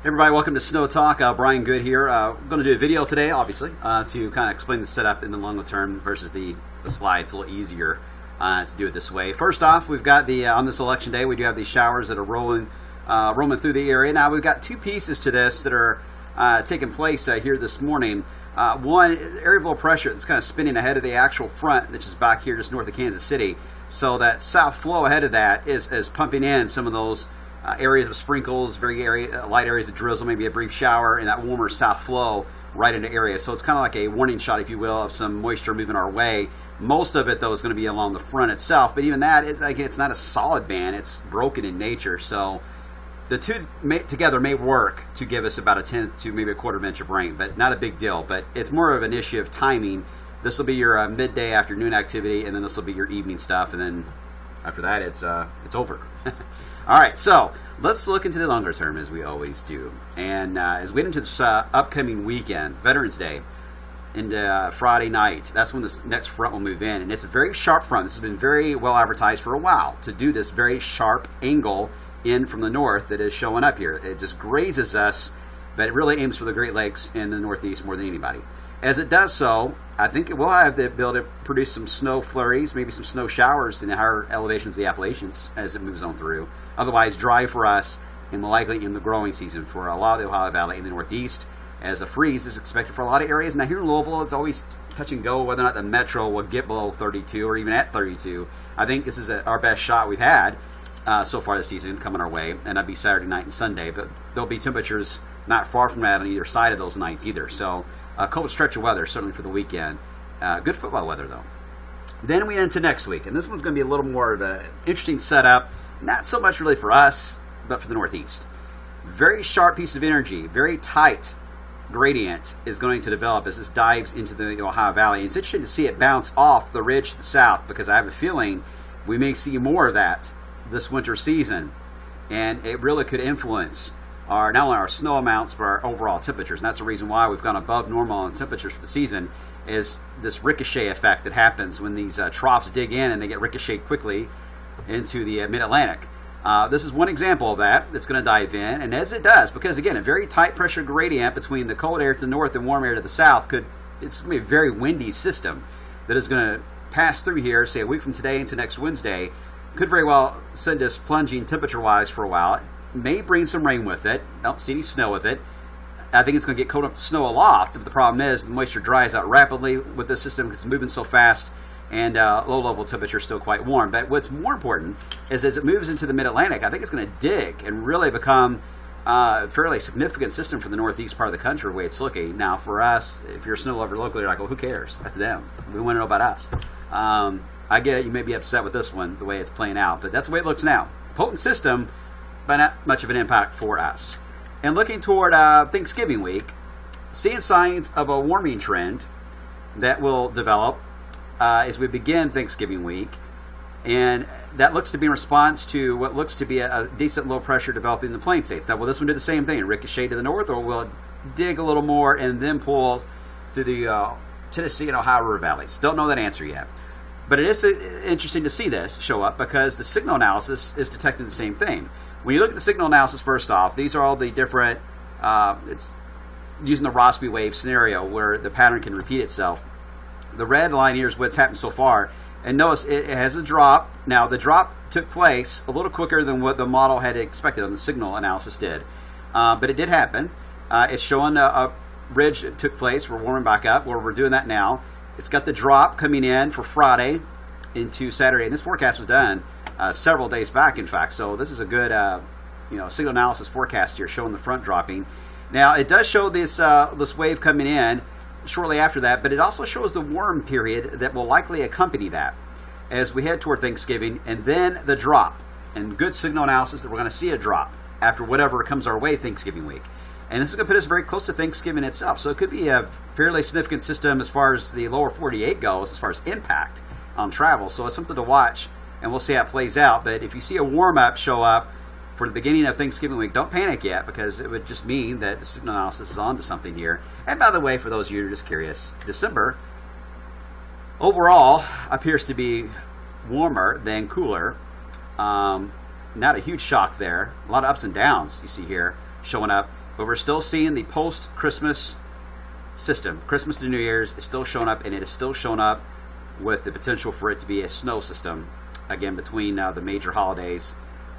Everybody, welcome to Snow Talk. Brian Good here. I'm going to do a video today, obviously, to kind of explain the setup in the longer term versus the slides. A little easier to do it this way. First off, we've got the on this election day, we do have these showers that are rolling through the area. Now, we've got two pieces to this that are taking place here this morning. One, area of low pressure that's kind of spinning ahead of the actual front, which is back here just north of Kansas City. So that south flow ahead of that is pumping in some of those areas of sprinkles, light areas of drizzle, maybe a brief shower, and that warmer south flow right into areas. So it's kind of like a warning shot, if you will, of some moisture moving our way. Most of it, though, is going to be along the front itself. But even that, it's not a solid band. It's broken in nature. So the two together may work to give us about a tenth to maybe a quarter of an inch of rain, but not a big deal. But it's more of an issue of timing. This will be your midday afternoon activity, and then this will be your evening stuff. And then after that, it's over. All right, so let's look into the longer term as we always do. And as we get into this upcoming weekend, Veterans Day, and Friday night, that's when this next front will move in. And it's a very sharp front. This has been very well advertised for a while to do this very sharp angle in from the north that is showing up here. It just grazes us, but it really aims for the Great Lakes in the Northeast more than anybody. As it does so, I think it will have the ability to produce some snow flurries, maybe some snow showers in the higher elevations of the Appalachians as it moves on through. Otherwise, dry for us, and likely in the growing season for a lot of the Ohio Valley in the Northeast, as a freeze is expected for a lot of areas. Now here in Louisville, it's always touch and go whether or not the metro will get below 32 or even at 32. I think this is our best shot we've had so far this season coming our way, and that'd be Saturday night and Sunday. But there'll be temperatures not far from that on either side of those nights either. So a cold stretch of weather, certainly for the weekend. Good football weather, though. Then we get into next week, and this one's going to be a little more of an interesting setup. Not so much really for us, but for the Northeast. Very sharp piece of energy, very tight gradient is going to develop as this dives into the Ohio Valley. It's interesting to see it bounce off the ridge to the south, because I have a feeling we may see more of that this winter season, and it really could influence not only our snow amounts, but our overall temperatures. And that's the reason why we've gone above normal in temperatures for the season, is this ricochet effect that happens when these troughs dig in and they get ricocheted quickly into the mid-Atlantic. This is one example of that that's going to dive in, and as it does, because again, a very tight pressure gradient between the cold air to the north and warm air to the south, it's going to be a very windy system that is going to pass through here, say a week from today into next Wednesday. Could very well send us plunging temperature-wise for a while. It may bring some rain with it. Don't see any snow with it. I think it's going to get cold enough to snow aloft, but the problem is the moisture dries out rapidly with this system because it's moving so fast, and low-level temperature is still quite warm. But what's more important is as it moves into the mid-Atlantic, I think it's going to dig and really become a fairly significant system for the northeast part of the country, the way it's looking. Now, for us, if you're a snow lover locally, you're like, well, who cares? That's them. We want to know about us. I get it. You may be upset with this one, the way it's playing out, but that's the way it looks now. Potent system, but not much of an impact for us. And looking toward Thanksgiving week, seeing signs of a warming trend that will develop as we begin Thanksgiving week, and that looks to be in response to what looks to be a decent low pressure developing in the plain states. Now, will this one do the same thing, ricochet to the north, or will it dig a little more and then pull through the Tennessee and Ohio River valleys? Don't know that answer yet. But it is interesting to see this show up because the signal analysis is detecting the same thing. When you look at the signal analysis, first off, these are all the different, it's using the Rossby wave scenario where the pattern can repeat itself. The red line here is what's happened so far. And notice it has a drop. Now, the drop took place a little quicker than what the model had expected on the signal analysis did. But it did happen. It's showing a ridge that took place. We're warming back up. We're doing that now. It's got the drop coming in for Friday into Saturday. And this forecast was done several days back, in fact. So this is a good signal analysis forecast here showing the front dropping. Now, it does show this wave coming in shortly after that, but it also shows the warm period that will likely accompany that as we head toward Thanksgiving, and then the drop. And good signal analysis that we're going to see a drop after whatever comes our way Thanksgiving week. And this is going to put us very close to Thanksgiving itself. So it could be a fairly significant system as far as the lower 48 goes, as far as impact on travel. So it's something to watch, and we'll see how it plays out. But if you see a warm-up show up for the beginning of Thanksgiving week, don't panic yet, because it would just mean that the signal analysis is on to something here. And by the way, for those of you who are just curious, December overall appears to be warmer than cooler. Not a huge shock there. A lot of ups and downs you see here showing up. but we're still seeing the post-Christmas system. Christmas to New Year's is still showing up, and it is still showing up with the potential for it to be a snow system, again, between the major holidays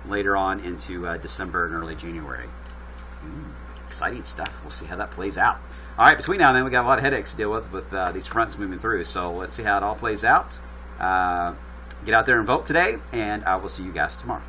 later on into December and early January. Exciting stuff. We'll see how that plays out. All right, between now and then, we got a lot of headaches to deal with these fronts moving through, so let's see how it all plays out. Get out there and vote today, and I will see you guys tomorrow.